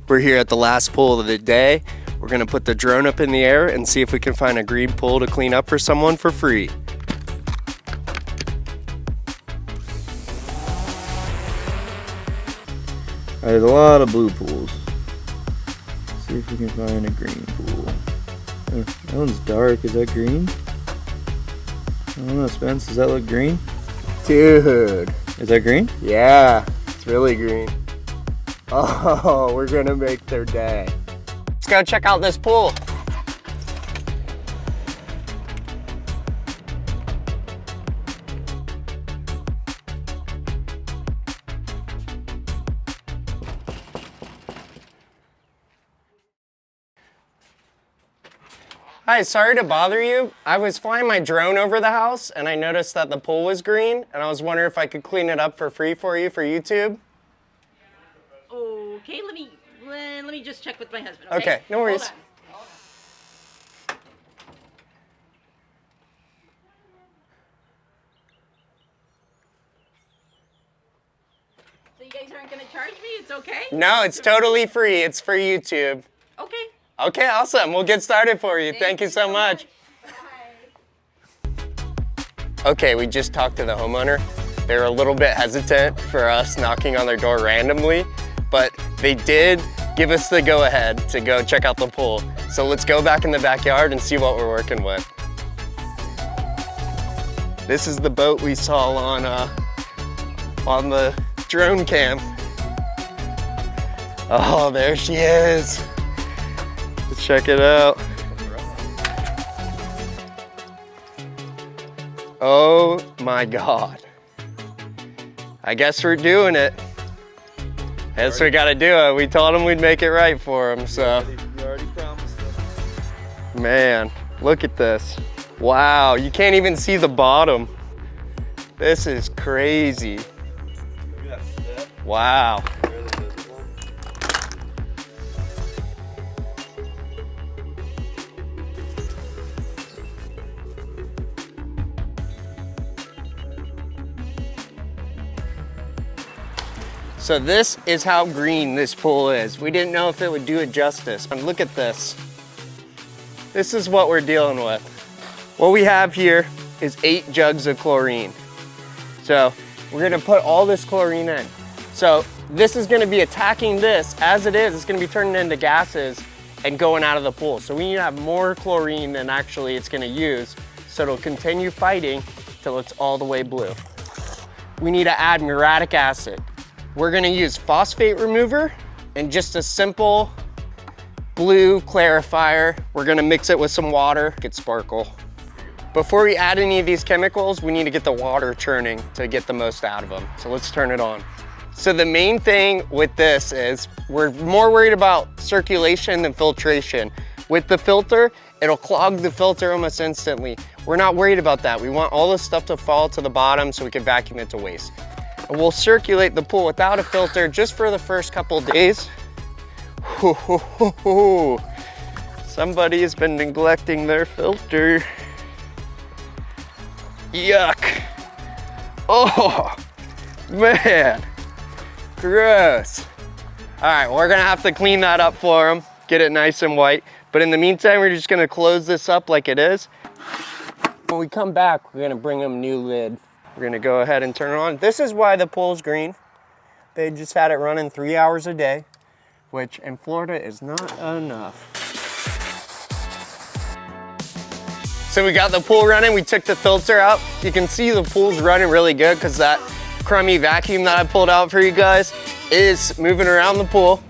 We're here at the last pool of the day. We're gonna put the drone up in the air and see if we can find a green pool to clean up for someone for free. There's a lot of blue pools. Let's see if we can find a green pool. That one's dark. Is that green? I don't know, Spence. Does that look green? Dude. Is that green? Yeah, it's really green. Oh, we're gonna make their day. Let's go check out this pool. Hi, sorry to bother you. I was flying my drone over the house and I noticed that the pool was green and I was wondering if I could clean it up for free for you for YouTube. Okay, let me just check with my husband. Okay, no worries. Hold on. So you guys aren't gonna charge me? It's okay? No, it's totally free. It's for YouTube. Okay. Okay, awesome. We'll get started for you. Thank you so much. Okay, we just talked to the homeowner. They're a little bit hesitant for us knocking on their door randomly, but they did give us the go-ahead to go check out the pool. So let's go back in the backyard and see what we're working with. This is the boat we saw on the drone cam. Oh, there she is. Let's check it out. Oh my God. I guess we're doing it. Guess we gotta do it. We told them we'd make it right for them, so. You already promised us. Man, look at this. Wow, you can't even see the bottom. This is crazy. Look at that. Wow. Barely visible. So this is how green this pool is. We didn't know if it would do it justice. And look at this. This is what we're dealing with. What we have here is 8 jugs of chlorine. So we're gonna put all this chlorine in. So this is gonna be attacking this as it is. It's gonna be turning into gases and going out of the pool. So we need to have more chlorine than actually it's gonna use. So it'll continue fighting till it's all the way blue. We need to add muriatic acid. We're gonna use phosphate remover and just a simple blue clarifier. We're gonna mix it with some water, get sparkle. Before we add any of these chemicals, we need to get the water churning to get the most out of them. So let's turn it on. So the main thing with this is we're more worried about circulation than filtration. With the filter, it'll clog the filter almost instantly. We're not worried about that. We want all this stuff to fall to the bottom so we can vacuum it to waste. And we'll circulate the pool without a filter just for the first couple days. Somebody has been neglecting their filter. Yuck. Oh, man, gross. All right, we're gonna have to clean that up for them, get it nice and white. But in the meantime, we're just gonna close this up like it is. When we come back, we're gonna bring them a new lid. We're gonna go ahead and turn it on. This is why the pool's green. They just had it running 3 hours a day, which in Florida is not enough. So we got the pool running, we took the filter out. You can see the pool's running really good because that crummy vacuum that I pulled out for you guys is moving around the pool.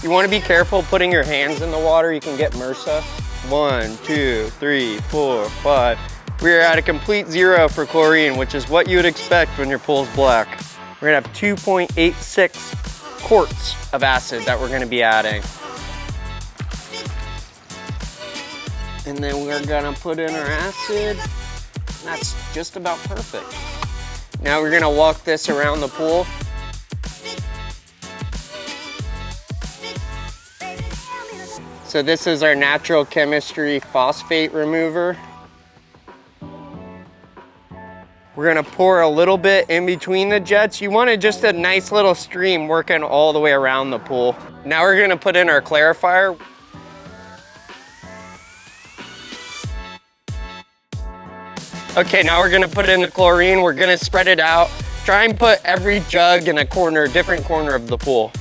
You wanna be careful putting your hands in the water. You can get MRSA. 1, 2, 3, 4, 5. We are at a complete 0 for chlorine, which is what you would expect when your pool's black. We're gonna have 2.86 quarts of acid that we're gonna be adding. And then we're gonna put in our acid. That's just about perfect. Now we're gonna walk this around the pool. So this is our natural chemistry phosphate remover. We're gonna pour a little bit in between the jets. You want just a nice little stream working all the way around the pool. Now we're gonna put in our clarifier. Okay, now we're gonna put in the chlorine. We're gonna spread it out. Try and put every jug in a corner, different corner of the pool.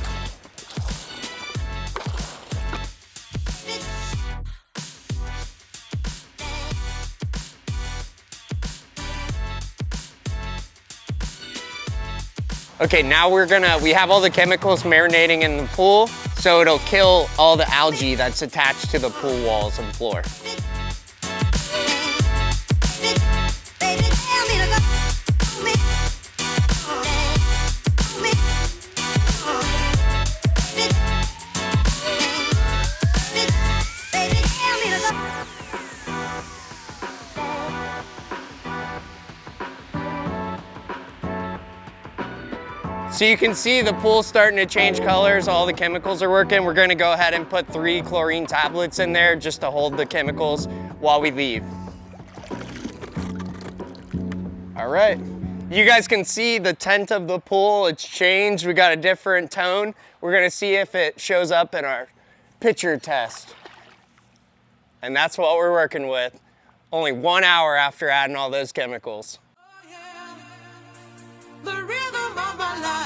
Okay, now we have all the chemicals marinating in the pool, so it'll kill all the algae that's attached to the pool walls and floor. So you can see the pool's starting to change colors, all the chemicals are working. We're gonna go ahead and put 3 chlorine tablets in there just to hold the chemicals while we leave. All right. You guys can see the tint of the pool, it's changed. We got a different tone. We're gonna see if it shows up in our picture test. And that's what we're working with. Only 1 hour after adding all those chemicals. The rhythm of my life.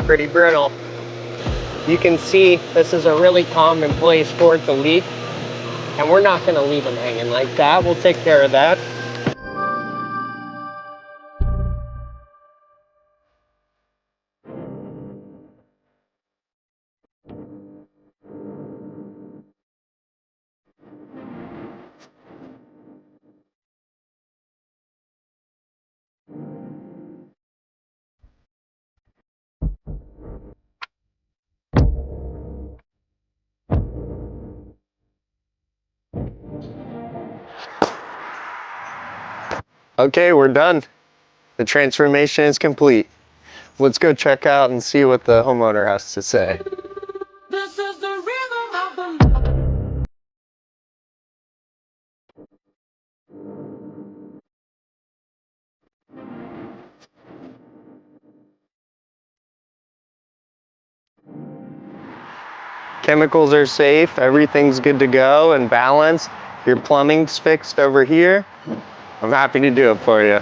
Pretty brittle. You can see this is a really common place for it to leak, and we're not gonna leave them hanging like that. We'll take care of that. Okay, we're done. The transformation is complete. Let's go check out and see what the homeowner has to say. This is the rhythm of the Chemicals are safe, everything's good to go and balanced. Your plumbing's fixed over here. I'm happy to do it for you.